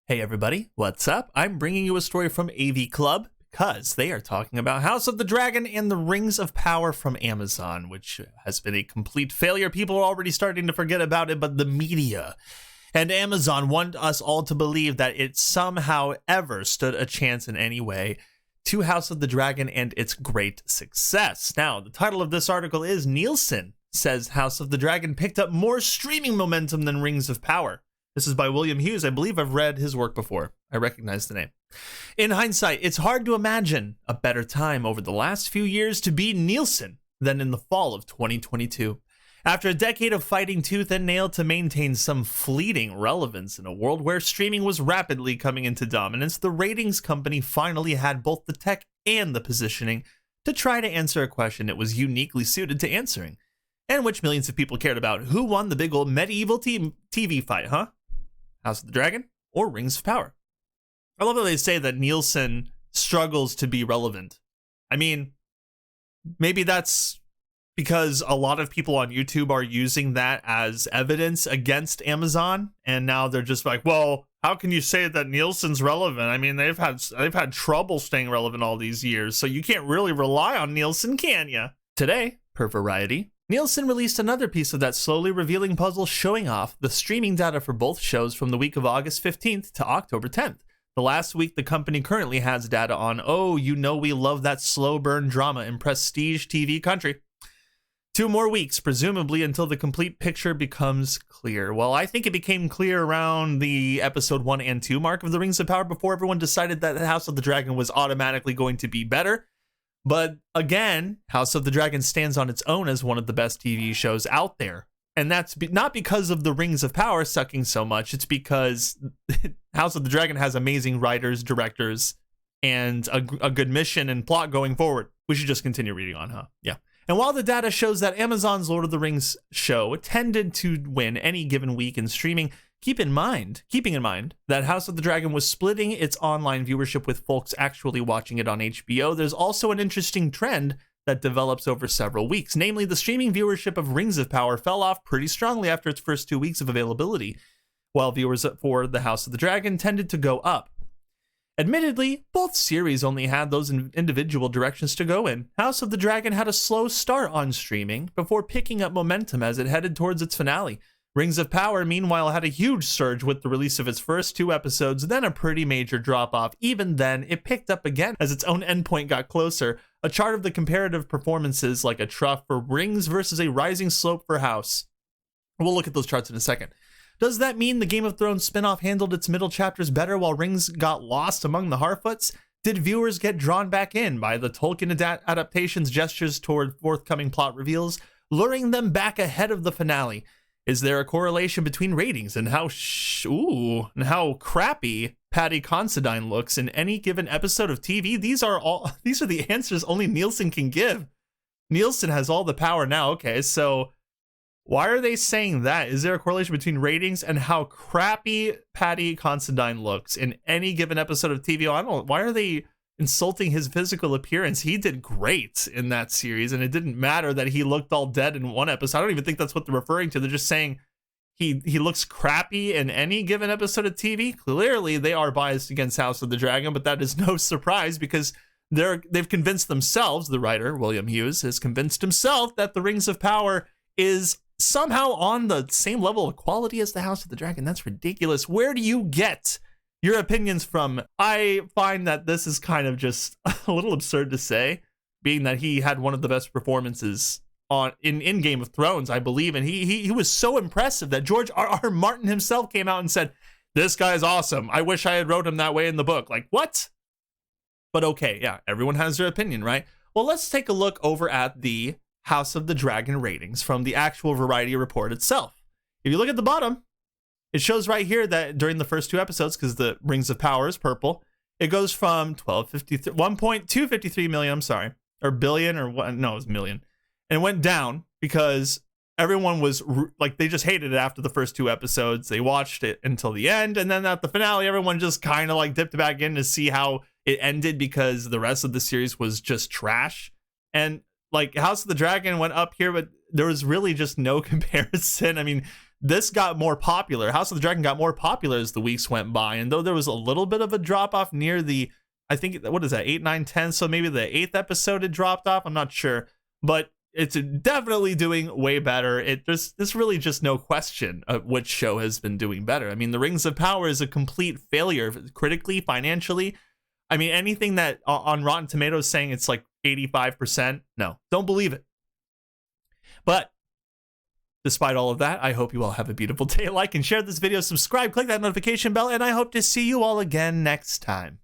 Hey everybody, what's up? I'm bringing you a story from AV Club because they are talking about House of the Dragon and the Rings of Power from Amazon, which has been a complete failure. People are already starting to forget about it, but the media and Amazon want us all to believe that it somehow ever stood a chance in any way to House of the Dragon and its great success. Now, the title of this article is Nielsen says House of the Dragon picked up more streaming momentum than Rings of Power. This is by William Hughes. I believe I've read his work before. I recognize the name. In hindsight, it's hard to imagine a better time over the last few years to be Nielsen than in the fall of 2022. After a decade of fighting tooth and nail to maintain some fleeting relevance in a world where streaming was rapidly coming into dominance, the ratings company finally had both the tech and the positioning to try to answer a question it was uniquely suited to answering, and which millions of people cared about. Who won the big old medieval TV fight, huh? House of the Dragon or Rings of Power? I love how they say that Nielsen struggles to be relevant. I mean, maybe that's because a lot of people on YouTube are using that as evidence against Amazon, and now they're just like, well, how can you say that Nielsen's relevant? I mean, they've had trouble staying relevant all these years, so you can't really rely on Nielsen, can you? Today, per Variety, Nielsen released another piece of that slowly revealing puzzle showing off the streaming data for both shows from the week of August 15th to October 10th. The last week the company currently has data on, oh, you know we love that slow burn drama in prestige TV country. 2 more weeks, presumably, until the complete picture becomes clear. Well, I think it became clear around the episode 1 and 2 mark of The Rings of Power before everyone decided that House of the Dragon was automatically going to be better. But again, House of the Dragon stands on its own as one of the best TV shows out there. And that's not because of the Rings of Power sucking so much. It's because House of the Dragon has amazing writers, directors, and a good mission and plot going forward. We should just continue reading on, huh? Yeah. And while the data shows that Amazon's Lord of the Rings show tended to win any given week in streaming, keeping in mind that House of the Dragon was splitting its online viewership with folks actually watching it on HBO, there's also an interesting trend that develops over several weeks. Namely, the streaming viewership of Rings of Power fell off pretty strongly after its first 2 weeks of availability, while viewers for the House of the Dragon tended to go up. Admittedly, both series only had those individual directions to go in. House of the Dragon had a slow start on streaming before picking up momentum as it headed towards its finale. Rings of Power, meanwhile, had a huge surge with the release of its first 2 episodes, then a pretty major drop-off. Even then, it picked up again as its own endpoint got closer. A chart of the comparative performances like a trough for Rings versus a rising slope for House. We'll look at those charts in a second. Does that mean the Game of Thrones spinoff handled its middle chapters better while Rings got lost among the Harfoots? Did viewers get drawn back in by the Tolkien adaptation's gestures toward forthcoming plot reveals, luring them back ahead of the finale? Is there a correlation between ratings and how crappy Paddy Considine looks in any given episode of TV? These are the answers only Nielsen can give. Nielsen has all the power now. Okay, so why are they saying that? Is there a correlation between ratings and how crappy Paddy Considine looks in any given episode of TV? I don't know. Why are they insulting his physical appearance? He did great in that series, and it didn't matter that he looked all dead in one episode. I don't even think that's what they're referring to. They're just saying he looks crappy in any given episode of TV. Clearly, they are biased against House of the Dragon, but that is no surprise because they've convinced themselves, the writer, William Hughes, has convinced himself that the Rings of Power is somehow on the same level of quality as the House of the Dragon. That's ridiculous. Where do you get your opinions from? I find that this is kind of just a little absurd to say, being that he had one of the best performances in Game of Thrones, I believe, and he was so impressive that George R.R. Martin himself came out and said, "This guy's awesome. I wish I had wrote him that way in the book." Like, what? But okay, yeah, everyone has their opinion, right? Well, let's take a look over at the House of the Dragon ratings from the actual Variety report itself. If you look at the bottom, it shows right here that during the first 2 episodes, because the Rings of Power is purple, it goes from 1.253 million, or billion, or what? No, it was million. And it went down because everyone was like, they just hated it after the first 2 episodes. They watched it until the end, and then at the finale, everyone just kind of like dipped back in to see how it ended because the rest of the series was just trash. And like House of the Dragon went up here, but there was really just no comparison. I mean, this got more popular. House of the Dragon got more popular as the weeks went by. And though there was a little bit of a drop off near the, I think, what is that, 8, 9, 10? So maybe the 8th episode had dropped off. I'm not sure. But it's definitely doing way better. There's really just no question of which show has been doing better. I mean, The Rings of Power is a complete failure critically, financially. I mean, anything that on Rotten Tomatoes saying it's like 85%, no, don't believe it. But despite all of that, I hope you all have a beautiful day. Like and share this video, subscribe, click that notification bell, and I hope to see you all again next time.